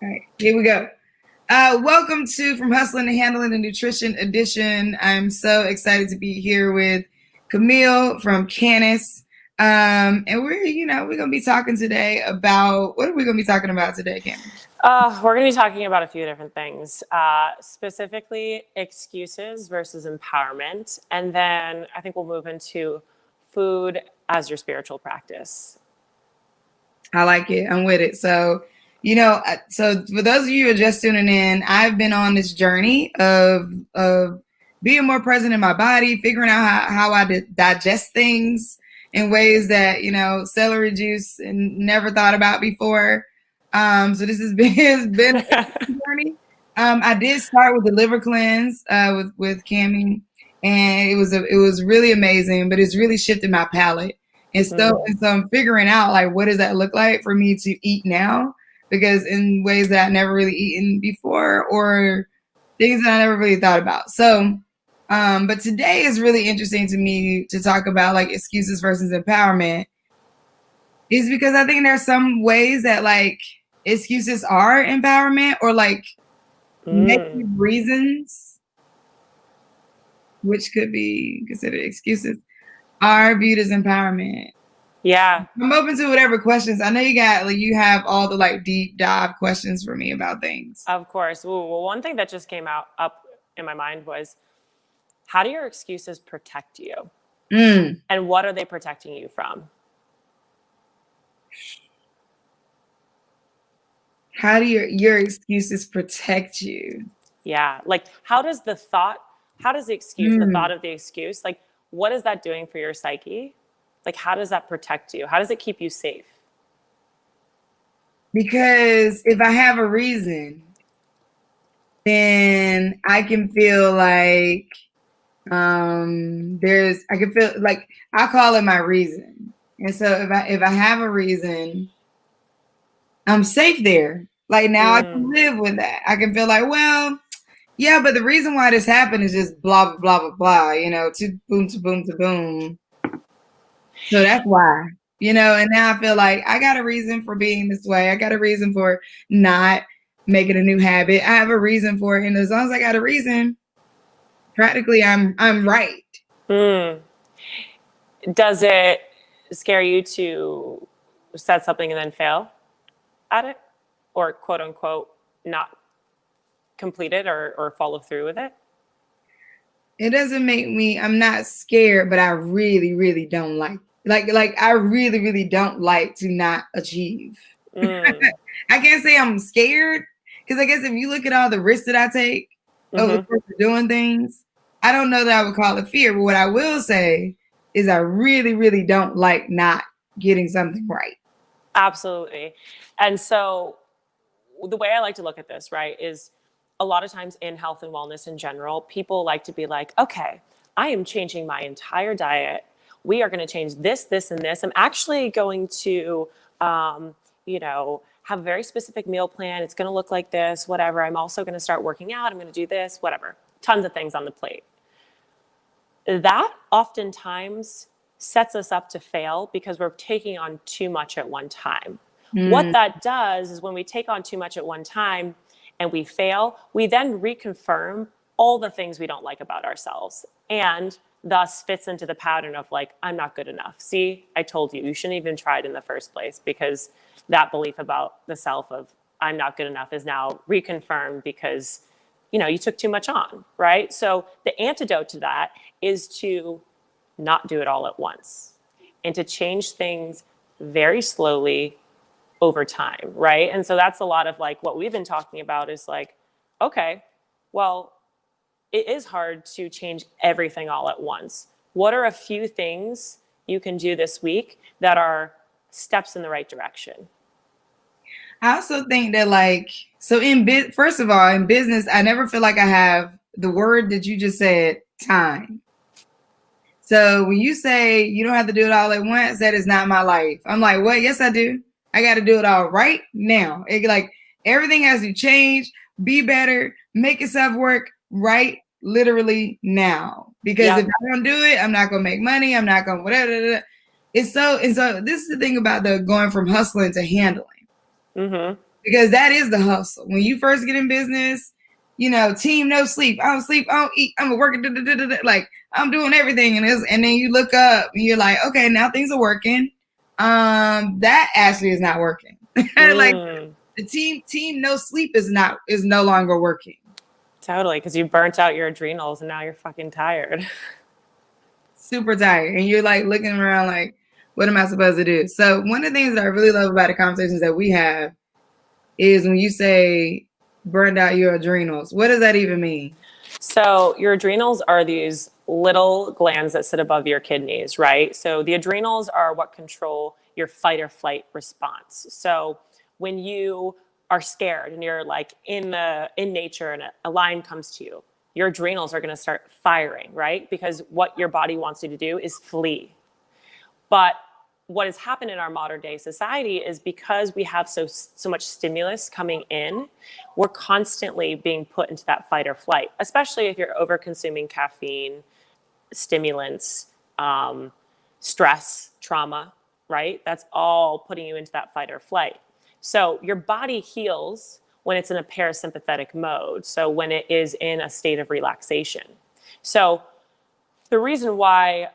All right, here we go. Welcome to From Hustling to Handling the Nutrition Edition. I'm so excited to be here with Camille from Canis. And we're going to be talking today about, what are we going to be talking about today, Camille? We're going to be talking about a few different things, specifically excuses versus empowerment. And then I think we'll move into food as your spiritual practice. I like it. I'm with it. So for those of you who are just tuning in, I've been on this journey of being more present in my body, figuring out how I digest things in ways that, celery juice and never thought about before. So this has been a journey. I did start with the liver cleanse with Cami, and it was really amazing, but it's really shifted my palate. And so I'm figuring out, like, what does that look like for me to eat now? Because in ways that I've never really eaten before, or things that I never really thought about. So, but today is really interesting to me to talk about like excuses versus empowerment, is because I think there's some ways that like excuses are empowerment, or like negative reasons, which could be considered excuses, are viewed as empowerment. Yeah. I'm open to whatever questions. I know you have all the like deep dive questions for me about things. Of course. Well, one thing that just came up in my mind was, how do your excuses protect you? And what are they protecting you from? How do your excuses protect you? Yeah. Like, how does the thought of the excuse, like, what is that doing for your psyche? Like, how does that protect you? How does it keep you safe? Because if I have a reason, then I can feel like I can feel like I call it my reason. And so if I have a reason, I'm safe there. Like now I can live with that. I can feel like, well, yeah, but the reason why this happened is just blah, blah, blah, blah, to boom, to boom, to boom. So that's why, and now I feel like I got a reason for being this way. I got a reason for not making a new habit. I have a reason for it. And as long as I got a reason, practically I'm right. Does it scare you to set something and then fail at it, or quote unquote not complete it or follow through with it? It doesn't make me, I'm not scared, but I really, really don't like I really, really don't like to not achieve. I can't say I'm scared, because I guess if you look at all the risks that I take over the course of doing things, I don't know that I would call it fear. But what I will say is I really, really don't like not getting something right. Absolutely. And so the way I like to look at this, right, is a lot of times in health and wellness in general, people like to be like, okay, I am changing my entire diet. We are going to change this, this, and this. I'm actually going to, have a very specific meal plan. It's going to look like this, whatever. I'm also going to start working out. I'm going to do this, whatever. Tons of things on the plate. That oftentimes sets us up to fail because we're taking on too much at one time. What that does is when we take on too much at one time and we fail, we then reconfirm all the things we don't like about ourselves, and thus fits into the pattern of like, I'm not good enough. See, I told you, you shouldn't even try it in the first place, because that belief about the self of I'm not good enough is now reconfirmed because, you took too much on, right? So the antidote to that is to not do it all at once and to change things very slowly over time, right? And so that's a lot of like what we've been talking about is like, okay, well, it is hard to change everything all at once. What are a few things you can do this week that are steps in the right direction? I also think that first of all, in business, I never feel like I have the word that you just said, time. So when you say you don't have to do it all at once, that is not my life. I'm like, what? Yes, I do. I got to do it all right now. Everything has to change, be better, make yourself work right, literally now. Because if I don't do it, I'm not going to make money. I'm not going to whatever. And so this is the thing about the going from hustling to handling. because that is the hustle. When you first get in business, you know, team no sleep. I don't sleep. I don't eat. I'm working. Like I'm doing everything, and then you look up and you're like, okay, now things are working. That actually is not working. Like the team no sleep is no longer working. Totally, because you burnt out your adrenals and now you're fucking tired. Super tired, and you're like looking around like, what am I supposed to do? So one of the things that I really love about the conversations that we have is when you say burned out your adrenals. What does that even mean? So your adrenals are these little glands that sit above your kidneys, right? So the adrenals are what control your fight or flight response. So when you are scared and you're like in nature and a lion comes to you, your adrenals are going to start firing, right? Because what your body wants you to do is flee. But what has happened in our modern day society is because we have so much stimulus coming in, we're constantly being put into that fight or flight, especially if you're over consuming caffeine, stimulants, stress, trauma, right? That's all putting you into that fight or flight. So your body heals when it's in a parasympathetic mode. So when it is in a state of relaxation. So the reason why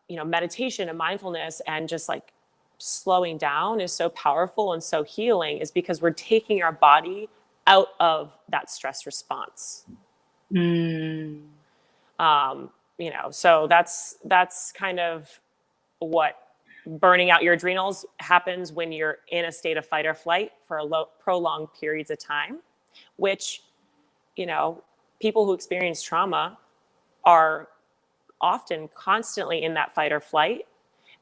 meditation and mindfulness and just like slowing down is so powerful and so healing is because we're taking our body out of that stress response. So that's kind of what burning out your adrenals happens when you're in a state of fight or flight for prolonged periods of time, which, people who experience trauma are often constantly in that fight or flight,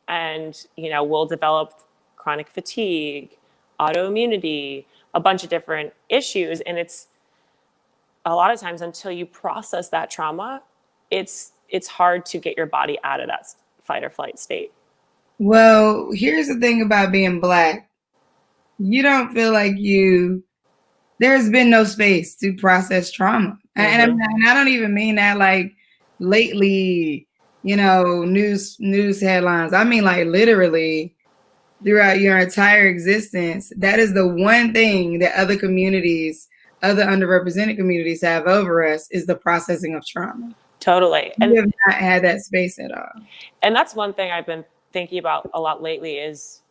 and will develop chronic fatigue, autoimmunity, a bunch of different issues. And it's a lot of times until you process that trauma, it's hard to get your body out of that fight or flight state. Well, here's the thing about being Black. You don't feel like there's been no space to process trauma. And I don't even mean that like lately, news headlines. I mean like literally throughout your entire existence. That is the one thing that other underrepresented communities have over us is the processing of trauma. Totally. We have not had that space at all. And that's one thing I've been thinking about a lot lately is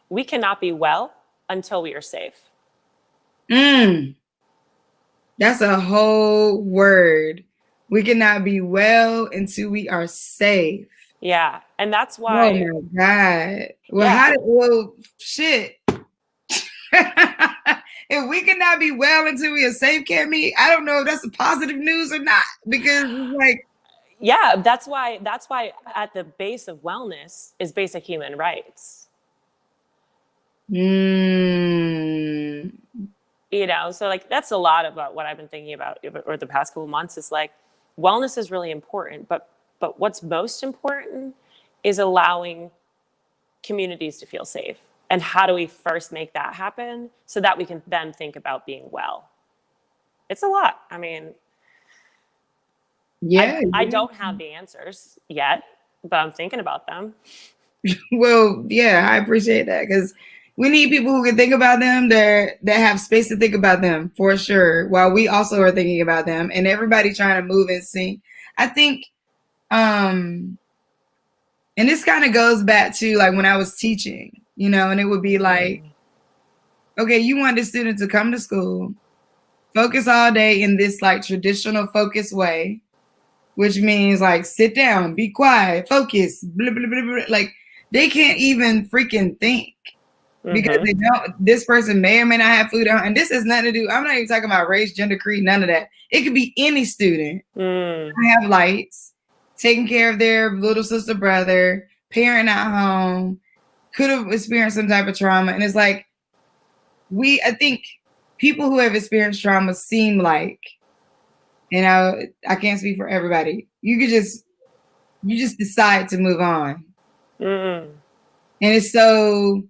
we cannot be well until we are safe. That's a whole word. We cannot be well until we are safe. Yeah. And that's why. Oh my God. Well, shit. If we cannot be well until we are safe, Cami, I don't know if that's a positive news or not, because like. Yeah, that's why at the base of wellness is basic human rights. So like that's a lot about what I've been thinking about over the past couple of months is like wellness is really important, but what's most important is allowing communities to feel safe. And how do we first make that happen so that we can then think about being well? It's a lot. I mean, yeah, I don't have the answers yet, but I'm thinking about them. Well, yeah, I appreciate that because we need people who can think about them that have space to think about them for sure, while we also are thinking about them, and everybody trying to move in sync. I think, and this kind of goes back to like when I was teaching, and it would be like, okay, you want the student to come to school, focus all day in this like traditional focus way, which means like sit down, be quiet, focus, blah, blah, blah, blah. Like they can't even freaking think because they don't. This person may or may not have food on, and this has nothing to do. I'm not even talking about race, gender, creed, none of that. It could be any student. Have lights, taking care of their little sister, brother, parent at home, could have experienced some type of trauma, and it's like I think people who have experienced trauma seem like. I can't speak for everybody. You just decide to move on. And it's so,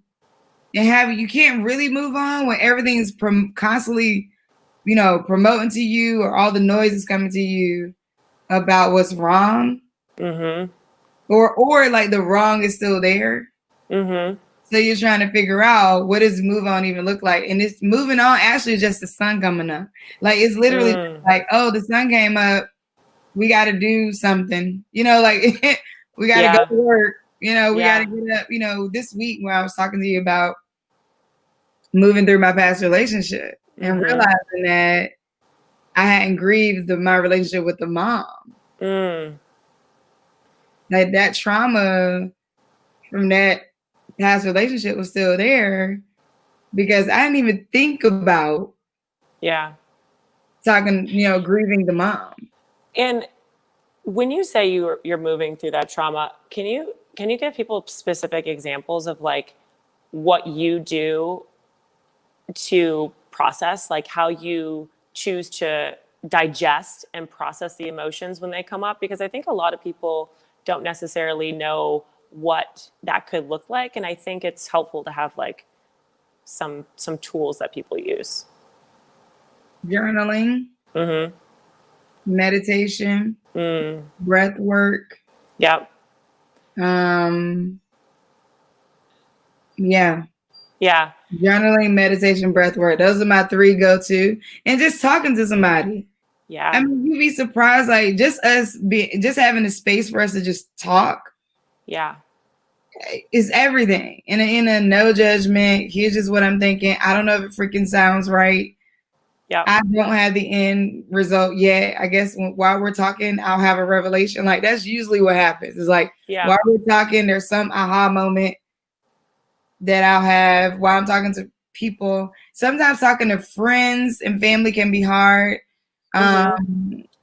you can't really move on when everything is constantly, promoting to you, or all the noise is coming to you about what's wrong. Or like the wrong is still there. So you're trying to figure out what does move on even look like, and it's moving on actually just the sun coming up. Like it's literally like, oh, the sun came up. We got to do something, like we got to go to work, we got to get up, this week when I was talking to you about moving through my past relationship and realizing that I hadn't grieved my relationship with the mom. Like that trauma from that past relationship was still there because I didn't even think about talking, grieving the mom. And when you say you're moving through that trauma, can you give people specific examples of like what you do to process, like how you choose to digest and process the emotions when they come up? Because I think a lot of people don't necessarily know what that could look like, and I think it's helpful to have like some tools that people use. Journaling. Meditation, breath work. Yeah. Yeah. Journaling, meditation, breath work. Those are my 3 go-to. And just talking to somebody. Yeah. I mean, you'd be surprised, like just having a space for us to just talk. Yeah. Is everything. In a no judgment. Here's just what I'm thinking. I don't know if it freaking sounds right. Yeah. I don't have the end result yet. I guess while we're talking, I'll have a revelation. Like that's usually what happens. It's like while we're talking, there's some aha moment that I'll have while I'm talking to people. Sometimes talking to friends and family can be hard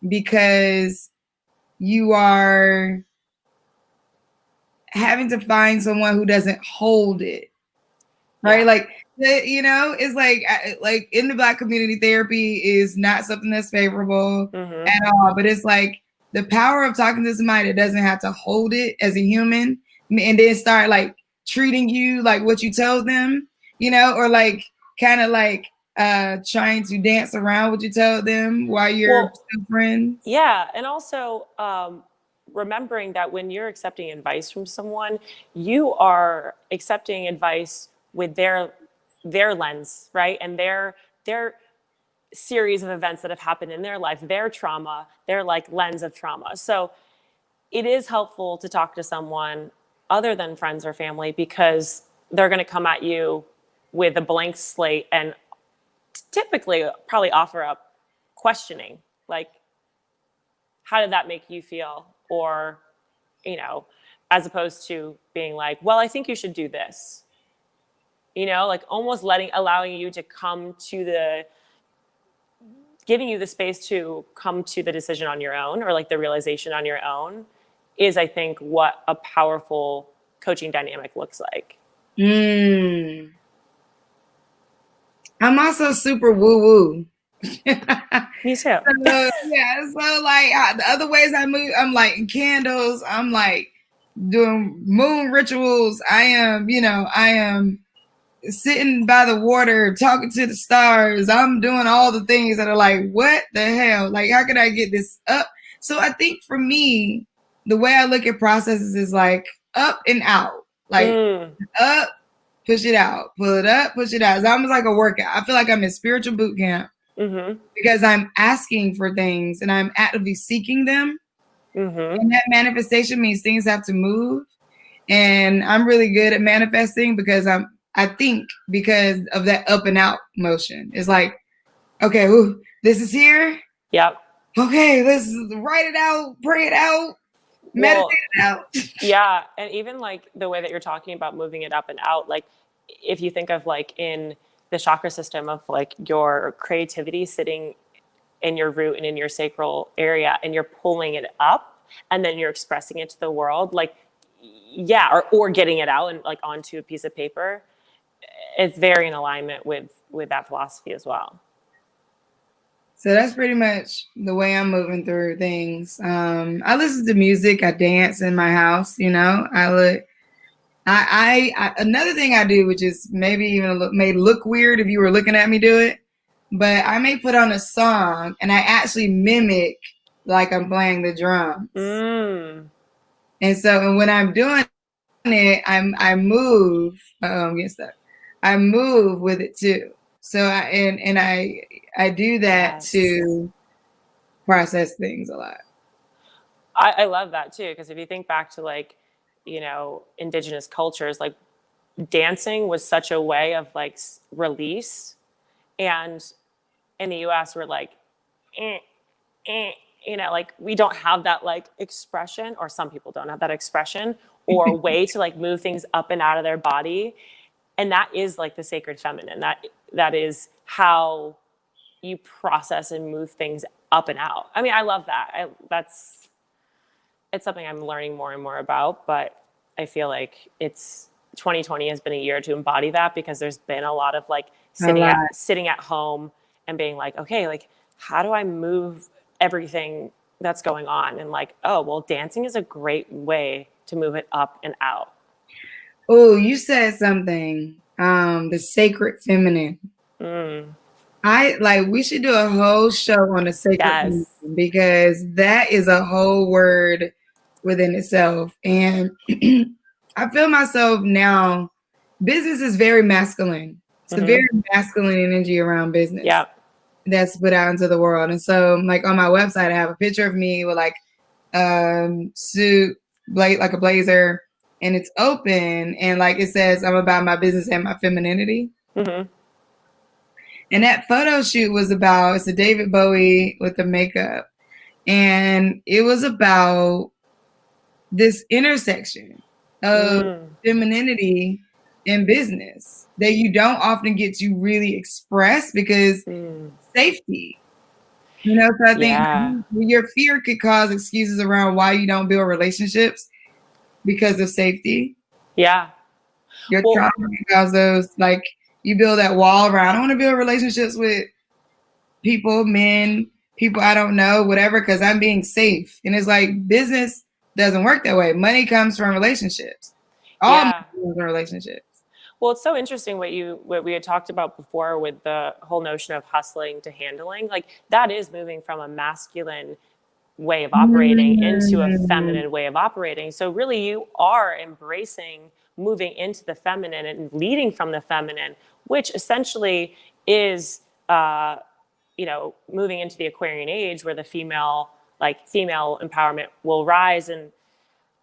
because you are having to find someone who doesn't hold it. Right? Like, it's like in the Black community, therapy is not something that's favorable at all. But it's like the power of talking to somebody that doesn't have to hold it as a human and then start like treating you like what you told them, or like kind of like trying to dance around what you told them while you're still friends. Yeah. And also remembering that when you're accepting advice from someone, you are accepting advice with their lens, right? And their series of events that have happened in their life, their trauma, their like lens of trauma. So it is helpful to talk to someone other than friends or family because they're going to come at you with a blank slate and typically probably offer up questioning, like, how did that make you feel? Or, as opposed to being like, well, I think you should do this. Like almost allowing you to giving you the space to come to the decision on your own or like the realization on your own is, I think, what a powerful coaching dynamic looks like. I'm also super woo-woo. Me too. So like the other ways I move, I'm lighting candles. I'm like doing moon rituals. I am sitting by the water, talking to the stars. I'm doing all the things that are like, what the hell? Like, how can I get this up? So I think for me, the way I look at processes is like up and out. Like up, push it out, pull it up, push it out. It's almost like a workout. I feel like I'm in spiritual boot camp because I'm asking for things and I'm actively seeking them. And that manifestation means things have to move. And I'm really good at manifesting because I think because of that up and out motion. It's like, okay, this is here. Yep. Okay, let's write it out, pray it out, meditate it out. Yeah. And even like the way that you're talking about moving it up and out, like if you think of like in the chakra system of like your creativity sitting in your root and in your sacral area and you're pulling it up and then you're expressing it to the world, like, yeah, or getting it out and like onto a piece of paper. It's very in alignment with that philosophy as well. So that's pretty much the way I'm moving through things. I listen to music. I dance in my house. Another thing I do, which is maybe even may look weird if you were looking at me do it, but I may put on a song and I actually mimic like I'm playing the drums. And when I'm doing it, I move get stuck. I move with it too. So I do that Yes. to process things a lot. I love that too, because if you think back to like, indigenous cultures, like dancing was such a way of like release. And in the US, we're like, eh, eh, like we don't have that like expression, or some people don't have that expression or way to like move things up and out of their body. And that is like the sacred feminine. That is how you process and move things up and out. I mean, I love that. It's something I'm learning more and more about, but I feel like 2020 has been a year to embody that, because there's been a lot of like sitting at home and being like, okay, like how do I move everything that's going on? And like, oh, well, dancing is a great way to move it up and out. Oh, you said something. The sacred feminine. We should do a whole show on the sacred feminine, because that is a whole word within itself. And I feel myself now, business is very masculine. It's a very masculine energy around business. Yeah. That's put out into the world. And so like on my website, I have a picture of me with like suit, like a blazer, and it's open, and like it says, I'm about my business and my femininity. And that photo shoot was about, it's a David Bowie with the makeup. And it was about this intersection of femininity in business that you don't often get to really express, because safety. So I think your fear could cause excuses around why you don't build relationships because of safety. Yeah. Your trauma can cause those, like you build that wall around, I don't want to build relationships with people, men, people I don't know, whatever, because I'm being safe. And it's like business doesn't work that way. Money comes from relationships. All money comes from relationships. Well, it's so interesting what we had talked about before with the whole notion of hustling to handling. Like that is moving from a masculine way of operating into a feminine way of operating. So really you are embracing moving into the feminine and leading from the feminine, which essentially is, moving into the Aquarian age, where the female empowerment will rise. And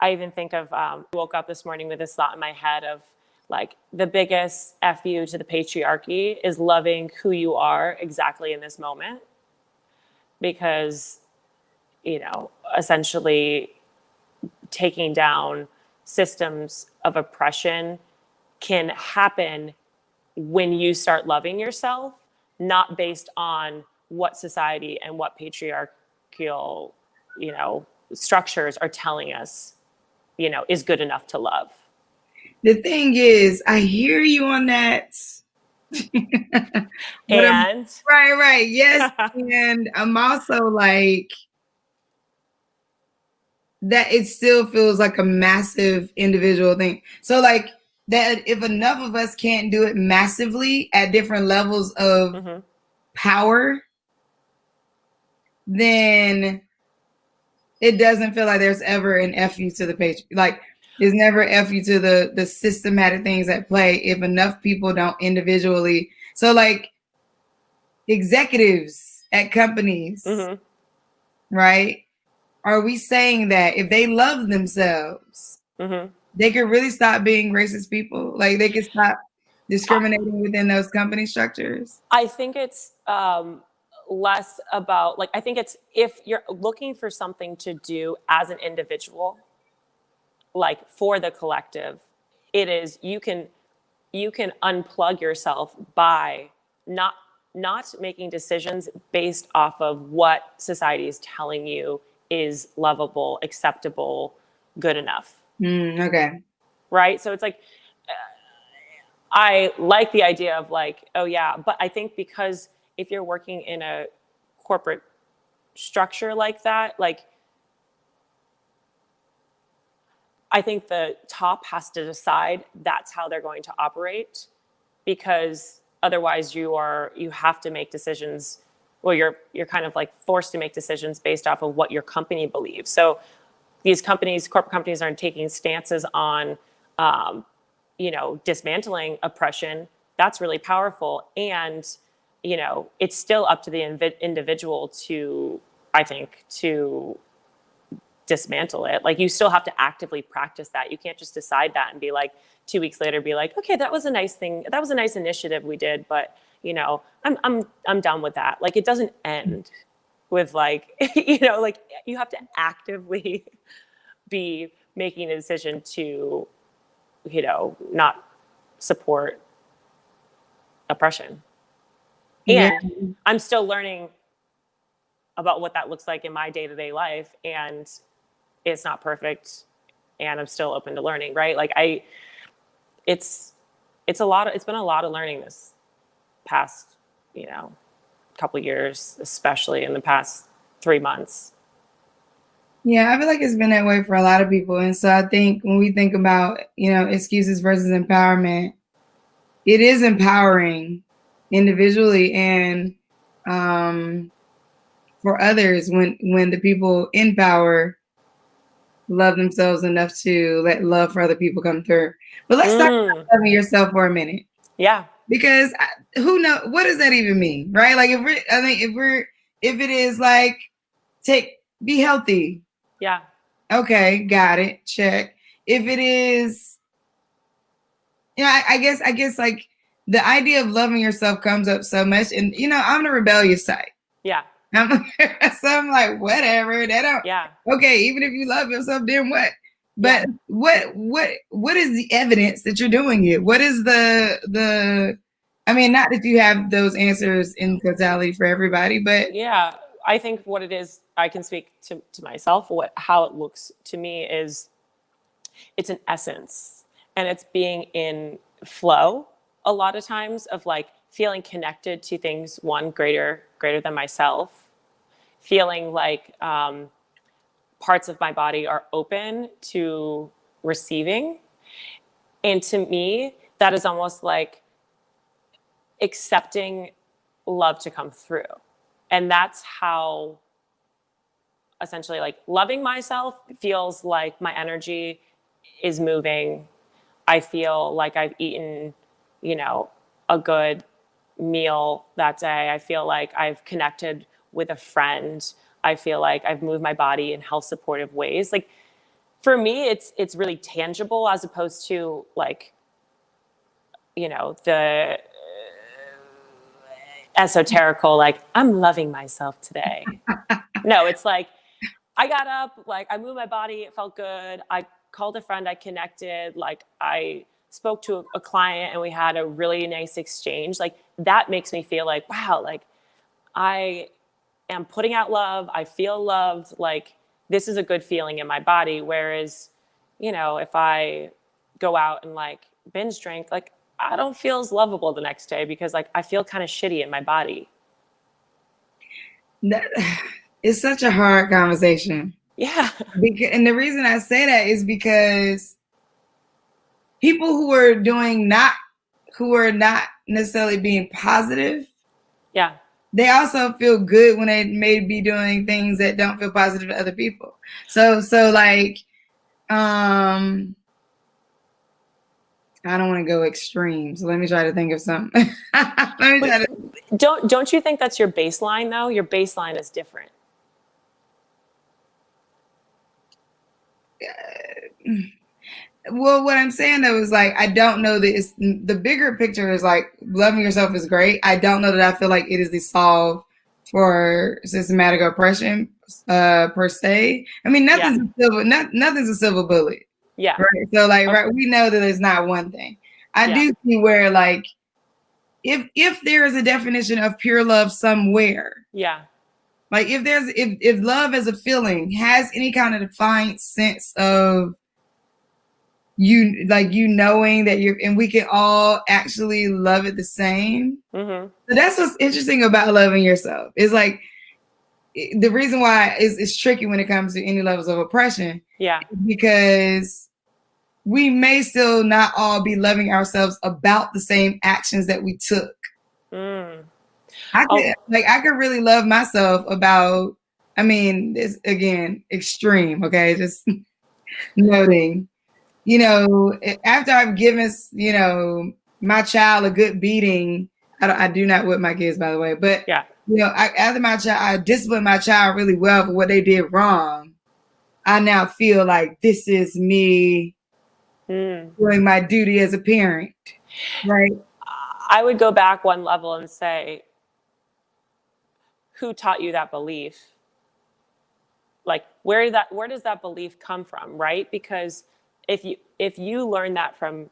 I even think of, woke up this morning with this thought in my head of like, the biggest FU to the patriarchy is loving who you are exactly in this moment. Because, essentially taking down systems of oppression can happen when you start loving yourself, not based on what society and what patriarchal, structures are telling us, is good enough to love. The thing is, I hear you on that. And right. Yes. And I'm also like, that it still feels like a massive individual thing. So like that, if enough of us can't do it massively at different levels of power, then it doesn't feel like there's ever an FU to the page. Like there's never FU to the systematic things at play if enough people don't individually. So like executives at companies, right? Are we saying that if they love themselves, they could really stop being racist people? Like they could stop discriminating within those company structures? I think it's less about, like, I think it's, if you're looking for something to do as an individual, like for the collective, it is, you can unplug yourself by not making decisions based off of what society is telling you is lovable, acceptable, good enough. Okay. Right? So it's like, I like the idea of like, oh yeah, but I think because if you're working in a corporate structure like that, like, I think the top has to decide that's how they're going to operate, because otherwise you have to make decisions, well, you're kind of like forced to make decisions based off of what your company believes. So these companies, corporate companies, aren't taking stances on you know, dismantling oppression, that's really powerful. And, you know, it's still up to the individual to, I think, to dismantle it. Like, you still have to actively practice that. You can't just decide that and be like, 2 weeks later, be like, okay, that was a nice thing. That was a nice initiative we did, but, you know, I'm done with that. Like, it doesn't end with like, you know, like, you have to actively be making a decision to, you know, not support oppression. Yeah. And I'm still learning about what that looks like in my day-to-day life, and it's not perfect, and I'm still open to learning, right? Like, it's been a lot of learning this past, you know, couple years, especially in the past 3 months. Yeah, I feel like it's been that way for a lot of people. And so I think when we think about, you know, excuses versus empowerment, it is empowering individually and for others when the people in power love themselves enough to let love for other people come through. But let's talk about loving yourself for a minute. Yeah. Because who knows, what does that even mean, right? Like, if it is like, be healthy. Yeah. Okay, got it. Check. If it is, yeah, I guess like the idea of loving yourself comes up so much, and you know, I'm the rebellious type. Yeah. So I'm like, whatever. That don't. Yeah. Okay, even if you love yourself, then what? But yeah. What is the evidence that you're doing it? What is the? I mean, not that you have those answers in totality for everybody, but yeah, I think what it is, I can speak to myself. How it looks to me is, it's an essence, and it's being in flow a lot of times, of like feeling connected to things, one, greater than myself, feeling like parts of my body are open to receiving. And to me, that is almost like accepting love to come through. And that's how, essentially, like, loving myself feels like my energy is moving. I feel like I've eaten, you know, a good meal that day. I feel like I've connected with a friend. I feel like I've moved my body in health supportive ways. Like, for me, it's really tangible, as opposed to, like, you know, the esoterical, like, I'm loving myself today. No, it's like, I got up, like, I moved my body, it felt good. I called a friend, I connected, like, I spoke to a client, and we had a really nice exchange. Like, that makes me feel like, wow, like, I am putting out love. I feel loved. Like, this is a good feeling in my body. Whereas, you know, if I go out and like binge drink, like, I don't feel as lovable the next day, because like I feel kind of shitty in my body. that, it's such a hard conversation. Yeah. And the reason I say that is because people who are not necessarily being positive, Yeah. they also feel good when they may be doing things that don't feel positive to other people. So like, I don't want to go extreme, so let me try to think of something. Don't you think that's your baseline, though? Your baseline is different. Well, what I'm saying though is, like, I don't know that it's the bigger picture is like loving yourself is great. I don't know that I feel like it is the solve for systematic oppression per se. I mean, nothing's a silver bullet. Yeah. Right. So like, right, we know that it's not one thing. I do see where, like, if there is a definition of pure love somewhere. Yeah. Like, if love as a feeling has any kind of defined sense of you knowing that and we can all actually love it the same. Mm-hmm. So that's what's interesting about loving yourself. Is like, the reason why it's tricky when it comes to any levels of oppression. Yeah. Because we may still not all be loving ourselves about the same actions that we took. I could really love myself about, I mean, this again, extreme, okay? Just noting. you know, after I've given, you know, my child a good beating, I do not whip my kids, by the way, but Yeah. you know, after I disciplined my child really well for what they did wrong. I now feel like this is me doing my duty as a parent, right? I would go back one level and say, who taught you that belief? Like where does that belief come from, right? Because if you learn that from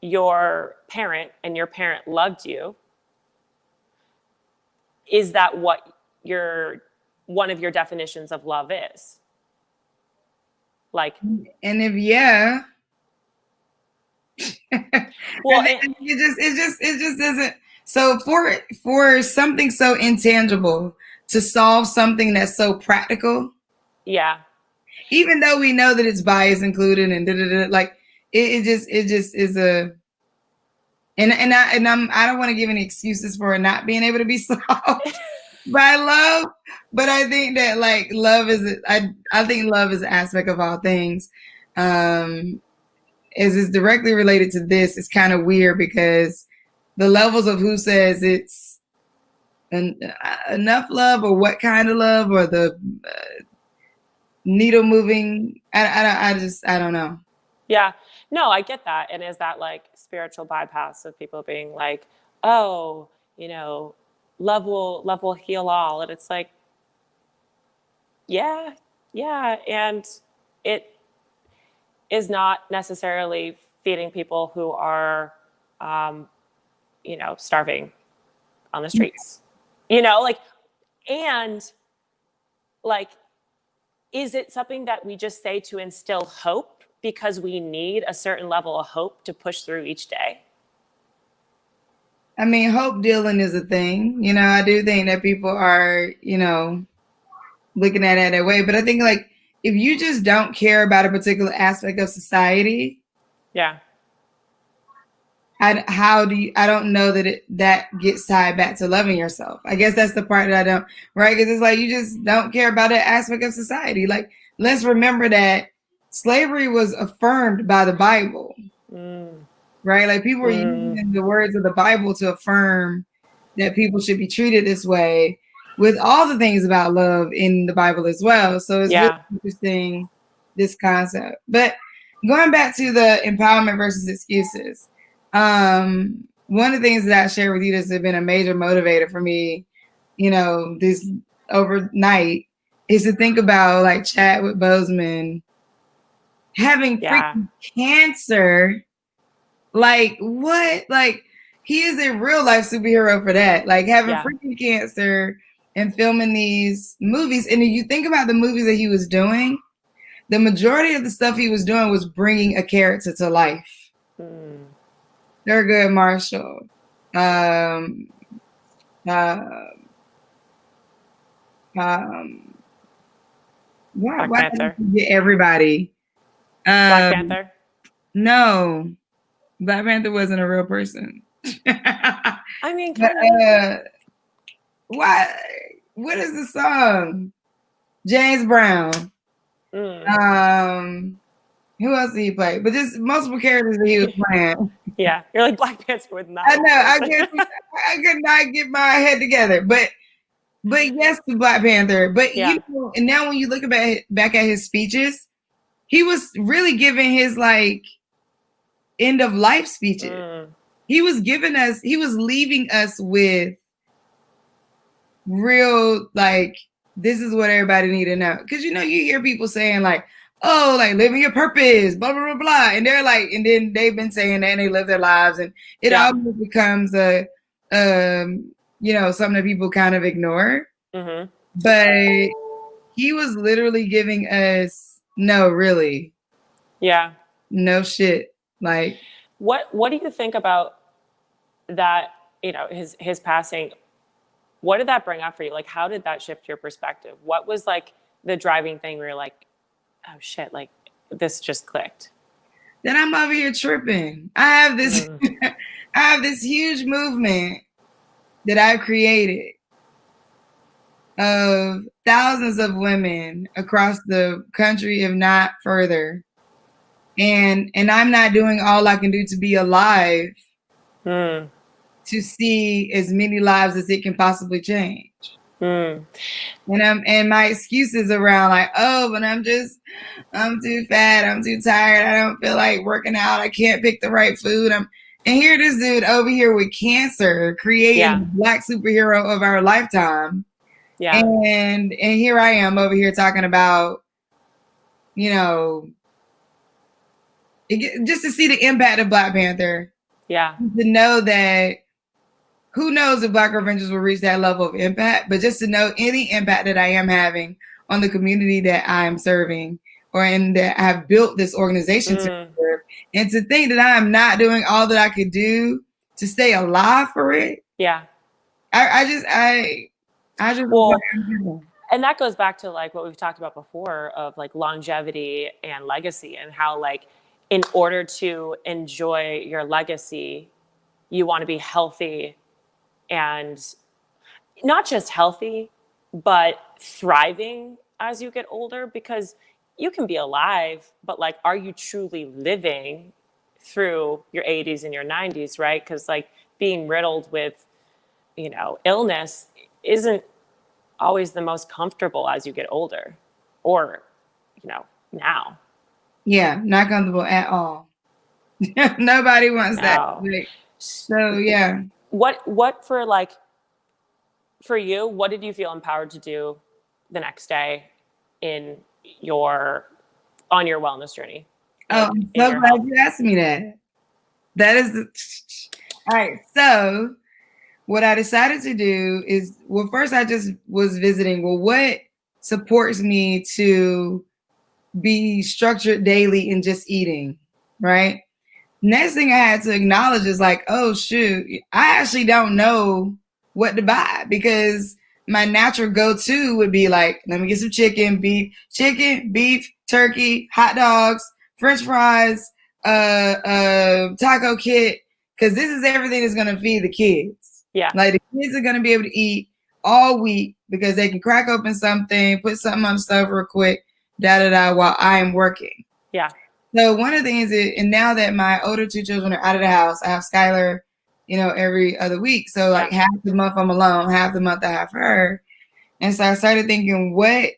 your parent and your parent loved you, is that what your one of your definitions of love is? Like, And if yeah, well, it just doesn't. So for something so intangible to solve something that's so practical, yeah, even though we know that it's bias included and like it just is a I don't want to give any excuses for it not being able to be solved by love, but I think that like love is I think love is an aspect of all things. As it's directly related to this, it's kind of weird because the levels of who says it's enough love or what kind of love or the needle moving. I don't know. yeah. No, I get that. And is that like spiritual bypass of people being like, oh, you know, love will heal all. And it's like, yeah, yeah. And it is not necessarily feeding people who are, um, you know, starving on the streets, you know, like, and like, is it something that we just say to instill hope because we need a certain level of hope to push through each day? I mean, hope dealing is a thing. You know, I do think that people are, you know, looking at it that way. But I think like if you just don't care about a particular aspect of society, yeah, I don't know that that gets tied back to loving yourself. I guess that's the part that I don't, right? Because it's like you just don't care about that aspect of society. Like, let's remember that slavery was affirmed by the Bible, right? Like people were using the words of the Bible to affirm that people should be treated this way with all the things about love in the Bible as well. So it's really interesting, this concept. But going back to the empowerment versus excuses, one of the things that I share with you that's been a major motivator for me, you know, this overnight is to think about like Chadwick Boseman having freaking cancer. Like what? Like he is a real life superhero for that. Like having freaking cancer and filming these movies. And if you think about the movies that he was doing, the majority of the stuff he was doing was bringing a character to life. Thurgood Marshall, Black Panther. Everybody. Black Panther. No, Black Panther wasn't a real person. I mean, why? What is the song? James Brown. Who else did he play? But just multiple characters that he was playing. Yeah, you're like Black Panther with that. I know. I could not get my head together. But yes, to Black Panther. But you know, and now when you look back at his speeches, he was really giving his like end of life speeches. He was leaving us with real like, this is what everybody need to know. Because you know, you hear people saying like, oh, like living your purpose, blah, blah, blah, blah. And they're like, and then they've been saying that and they live their lives. And it always becomes a, you know, something that people kind of ignore. But he was literally giving us, no, really. Yeah. No shit. Like, what do you think about that, you know, his passing? What did that bring up for you? Like, how did that shift your perspective? What was like the driving thing where you're like, oh shit, like this just clicked? Then I'm over here tripping. I have this I have this huge movement that I've created of thousands of women across the country, if not further, and I'm not doing all I can do to be alive Mm. to see as many lives as it can possibly change. Mm. And my excuses around like, oh, but I'm too fat, I'm too tired, I don't feel like working out, I can't pick the right food. And here this dude over here with cancer creating Yeah. the Black superhero of our lifetime. Yeah. And here I am over here talking about, you know, just to see the impact of Black Panther. Yeah. To know that who knows if Black Avengers will reach that level of impact, but just to know any impact that I am having on the community that I am serving or in that I have built this organization to serve, and to think that I am not doing all that I could do to stay alive for it. Yeah. I just well, and that goes back to like what we've talked about before of like longevity and legacy, and how like in order to enjoy your legacy, you want to be healthy, and not just healthy, but thriving as you get older, because you can be alive, but like, are you truly living through your 80s and your 90s, right? Because like being riddled with, illness isn't always the most comfortable as you get older, or, now. Yeah, not comfortable at all. Nobody wants that. No. So yeah. What for you, what did you feel empowered to do the next day on your wellness journey? Oh, I'm so glad you asked me that. That is all right. So what I decided to do is, well, first I just was visiting, well, what supports me to be structured daily in just eating, right? Next thing I had to acknowledge is like, oh shoot, I actually don't know what to buy, because my natural go-to would be like, let me get some chicken, beef, turkey, hot dogs, French fries, taco kit, because this is everything that's gonna feed the kids. Yeah. Like the kids are gonna be able to eat all week because they can crack open something, put something on the stove real quick, while I am working. Yeah. So one of the things is, and now that my older two children are out of the house, I have Skylar, every other week. So like half the month I'm alone, half the month I have her. And so I started thinking, what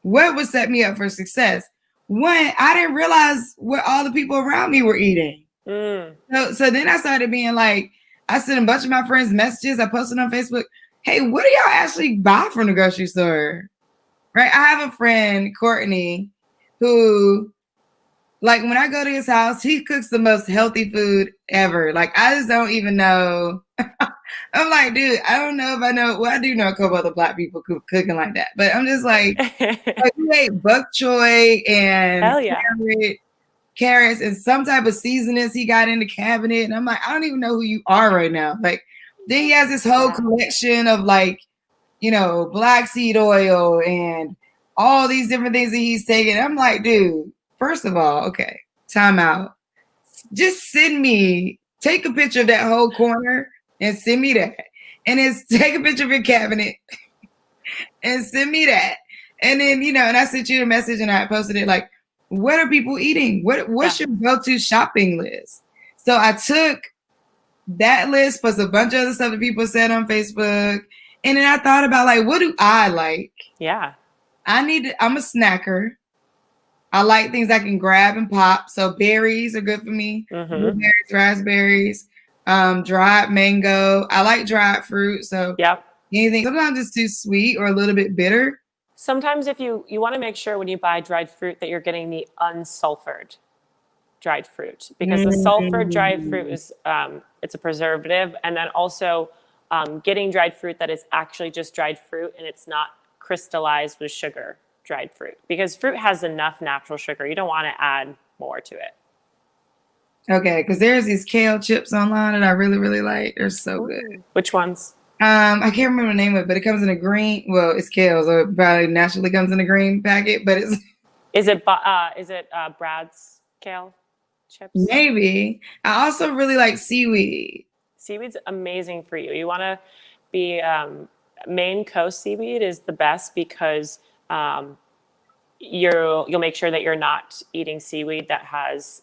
would set me up for success? One, I didn't realize what all the people around me were eating. So then I started being like, I sent a bunch of my friends messages. I posted on Facebook, hey, what do y'all actually buy from the grocery store? Right? I have a friend, Courtney, who, like, when I go to his house, he cooks the most healthy food ever. Like, I just don't even know. I'm like, dude, I don't know if I know. Well, I do know a couple other Black people cooking like that. But I'm just like you ate bok choy and carrots and some type of seasonings he got in the cabinet. And I'm like, I don't even know who you are right now. Like, then he has this whole collection of like, black seed oil and all these different things that he's taking. I'm like, dude, first of all, okay, time out. Just take a picture of that whole corner and send me that. And then take a picture of your cabinet and send me that. And then, and I sent you a message and I posted it like, what are people eating? What's your go-to shopping list? So I took that list plus a bunch of other stuff that people said on Facebook. And then I thought about like, what do I like? Yeah. I'm a snacker. I like things I can grab and pop. So berries are good for me. Blueberries, raspberries, dried mango. I like dried fruit. So anything, sometimes it's too sweet or a little bit bitter. Sometimes if you want to make sure when you buy dried fruit that you're getting the unsulfured dried fruit, because the sulfured dried fruit is, it's a preservative. And then also getting dried fruit that is actually just dried fruit and it's not crystallized with sugar. Dried fruit, because fruit has enough natural sugar. You don't want to add more to it. Okay, because there's these kale chips online that I really, really like. They're so good. Which ones? I can't remember the name of it, but it comes in a green. Well, it's kale, so it probably naturally comes in a green packet. But it's is it Brad's kale chips? Maybe. I also really like seaweed. Seaweed's amazing for you. You want to be Maine coast seaweed is the best because you'll make sure that you're not eating seaweed that has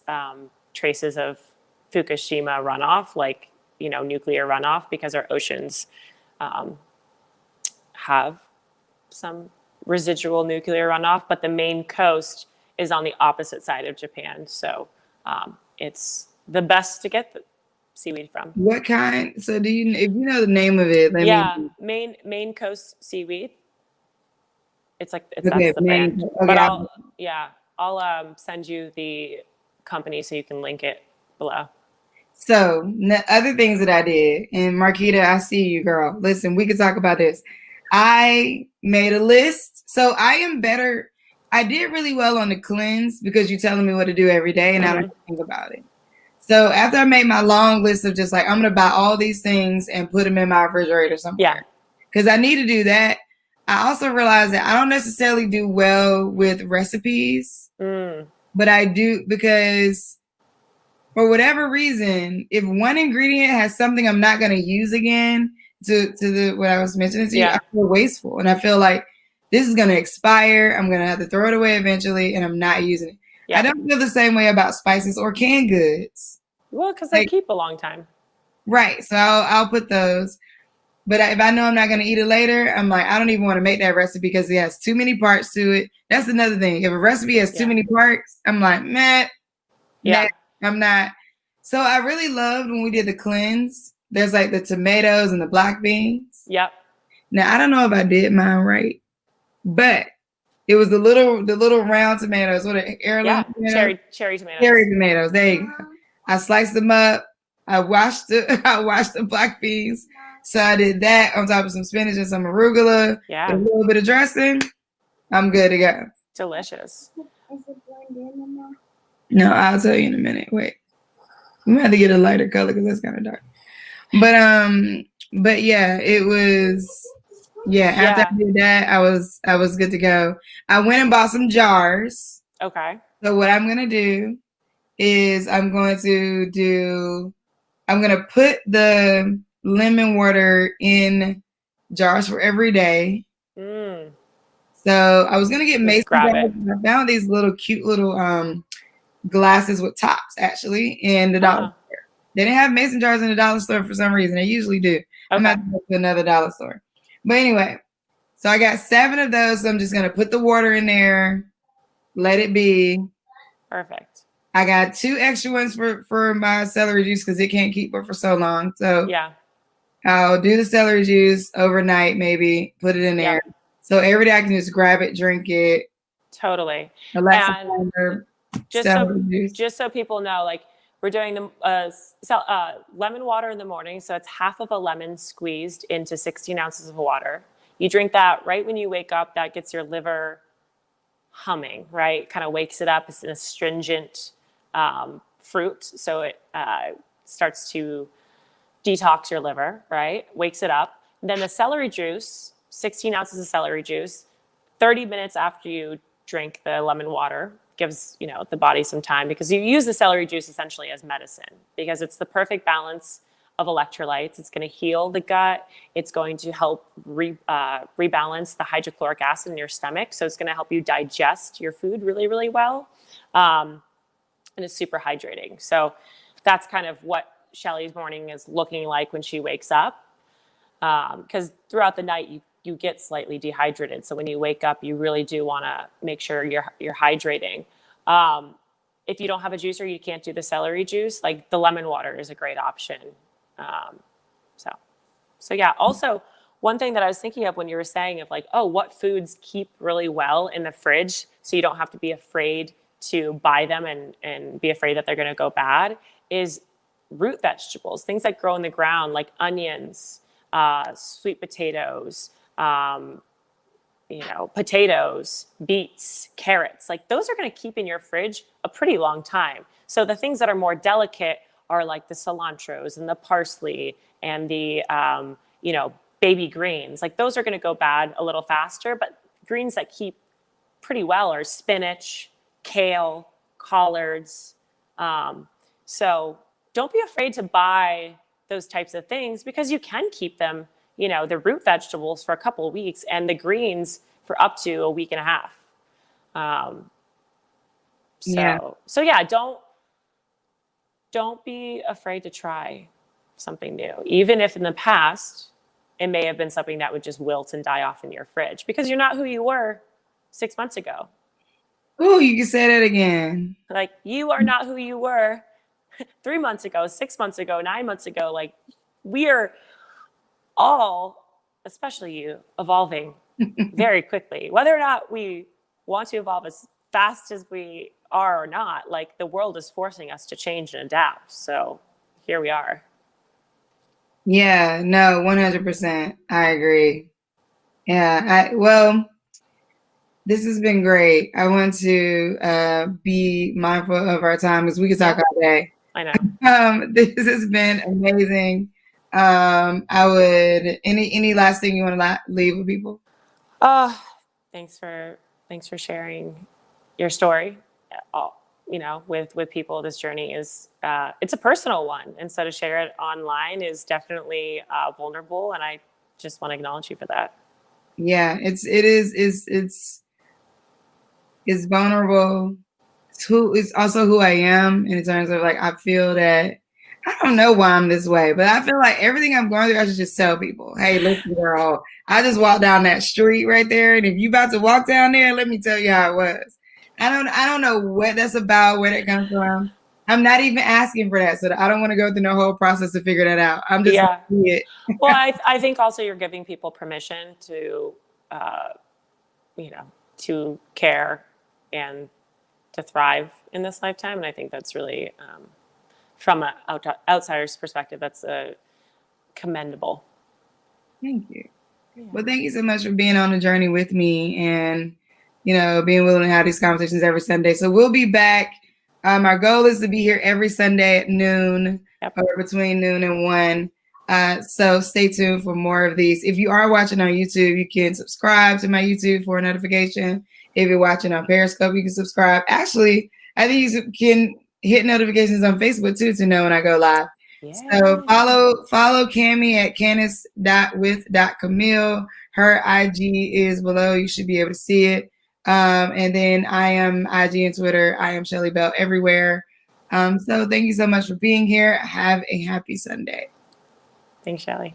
traces of Fukushima runoff, like, nuclear runoff, because our oceans have some residual nuclear runoff, but the main coast is on the opposite side of Japan. So it's the best to get the seaweed from. What kind? So if you know the name of it, Maine coast seaweed. It's like okay, that's the brand. okay, But I'll send you the company so you can link it below. So the other things that I did, and Marquita, I see you, girl. Listen, we could talk about this. I made a list. So I am better. I did really well on the cleanse because you're telling me what to do every day, and I don't think about it. So after I made my long list of just like, I'm going to buy all these things and put them in my refrigerator somewhere. Because I need to do that. I also realized that I don't necessarily do well with recipes, but I do because for whatever reason, if one ingredient has something I'm not going to use again to what I was mentioning to you, I feel wasteful. And I feel like this is going to expire. I'm going to have to throw it away eventually, and I'm not using it. I don't feel the same way about spices or canned goods. Well, because they keep a long time. Right. So I'll put those. But if I know I'm not going to eat it later, I'm like, I don't even want to make that recipe because it has too many parts to it. That's another thing. If a recipe has too many parts, I'm like, meh. Yeah. I'm not. So I really loved when we did the cleanse. There's like the tomatoes and the black beans. Yep. Now, I don't know if I did mine right, but it was the little round tomatoes. What are heirloom tomatoes? Cherry tomatoes. Cherry tomatoes. There you go. I sliced them up. I washed the black beans. So I did that on top of some spinach and some arugula. Yeah. A little bit of dressing. I'm good to go. Delicious. No, I'll tell you in a minute. Wait. I'm gonna have to get a lighter color because that's kind of dark. But yeah, it was after I did that, I was good to go. I went and bought some jars. Okay. So what I'm gonna do is I'm gonna put the lemon water in jars for every day. So I was gonna get mason jars. I found these little cute little glasses with tops actually in the dollar store. They didn't have mason jars in the dollar store for some reason. They usually do. I'm about to go to another dollar store. But anyway, so I got 7 of those. So I'm just gonna put the water in there, let it be. Perfect. I got 2 extra ones for my celery juice because it can't keep it for so long. So I'll do the celery juice overnight, maybe put it in there. So every day I can just grab it, drink it. Totally. And just so people know, like we're doing the lemon water in the morning. So it's half of a lemon squeezed into 16 ounces of water. You drink that right when you wake up. That gets your liver humming, right? Kind of wakes it up. It's an astringent fruit. So it starts to detox your liver, right? Wakes it up. And then the celery juice, 16 ounces of celery juice, 30 minutes after you drink the lemon water, gives the body some time, because you use the celery juice essentially as medicine because it's the perfect balance of electrolytes. It's going to heal the gut. It's going to help rebalance the hydrochloric acid in your stomach. So it's going to help you digest your food really, really well. And it's super hydrating. So that's kind of what Shelly's morning is looking like when she wakes up. Because throughout the night, you get slightly dehydrated. So when you wake up, you really do want to make sure you're hydrating. If you don't have a juicer, you can't do the celery juice, like the lemon water is a great option. So yeah. Also, one thing that I was thinking of when you were saying of like, oh, what foods keep really well in the fridge so you don't have to be afraid to buy them and be afraid that they're going to go bad, is root vegetables, things that grow in the ground like onions, sweet potatoes, potatoes, beets, carrots. Like those are going to keep in your fridge a pretty long time. So the things that are more delicate are like the cilantros and the parsley and the baby greens. Like those are going to go bad a little faster, but greens that keep pretty well are spinach, kale, collards. So don't be afraid to buy those types of things because you can keep them, the root vegetables for a couple of weeks and the greens for up to a week and a half. Um, Yeah. so yeah, don't be afraid to try something new, even if in the past it may have been something that would just wilt and die off in your fridge because you're not who you were 6 months ago. Oh, you can say that again. Like you are not who you were 3 months ago, 6 months ago, 9 months ago. Like we are all, especially you, evolving very quickly. Whether or not we want to evolve as fast as we are or not, like the world is forcing us to change and adapt. So here we are. Yeah, no, 100%. I agree. Yeah, well, this has been great. I want to be mindful of our time because we could talk all day. I know. This has been amazing. I would any last thing you want to leave with people? Oh, thanks for sharing your story. You know, with people, this journey is it's a personal one, and so to share it online is definitely vulnerable, and I just want to acknowledge you for that. Yeah, it's vulnerable. It's also who I am in terms of like I feel that I don't know why I'm this way, but I feel like everything I'm going through, I should just tell people, hey, listen, girl, I just walked down that street right there, and if you about to walk down there, let me tell you how it was. I don't know what that's about, where that comes from. I'm not even asking for that, so I don't want to go through the whole process to figure that out. I'm just Yeah. gonna see it. Well, I think also you're giving people permission to, you know, to care and to thrive in this lifetime, and I think that's really, from an outsider's perspective, that's commendable. Thank you. Yeah. Well, thank you so much for being on the journey with me and, you know, being willing to have these conversations every Sunday. So we'll be back. Our goal is to be here every Sunday at noon or between noon and 1. So stay tuned for more of these. If you are watching on YouTube, you can subscribe to my YouTube for a notification. If you're watching on Periscope, you can subscribe. Actually, I think you can hit notifications on Facebook too to know when I go live. So follow Cami at Candice.with.Camille. Her IG is below. You should be able to see it. And then I am IG and Twitter. I am Shelly Bell everywhere. So thank you so much for being here. Have a happy Sunday. Thanks, Shelly.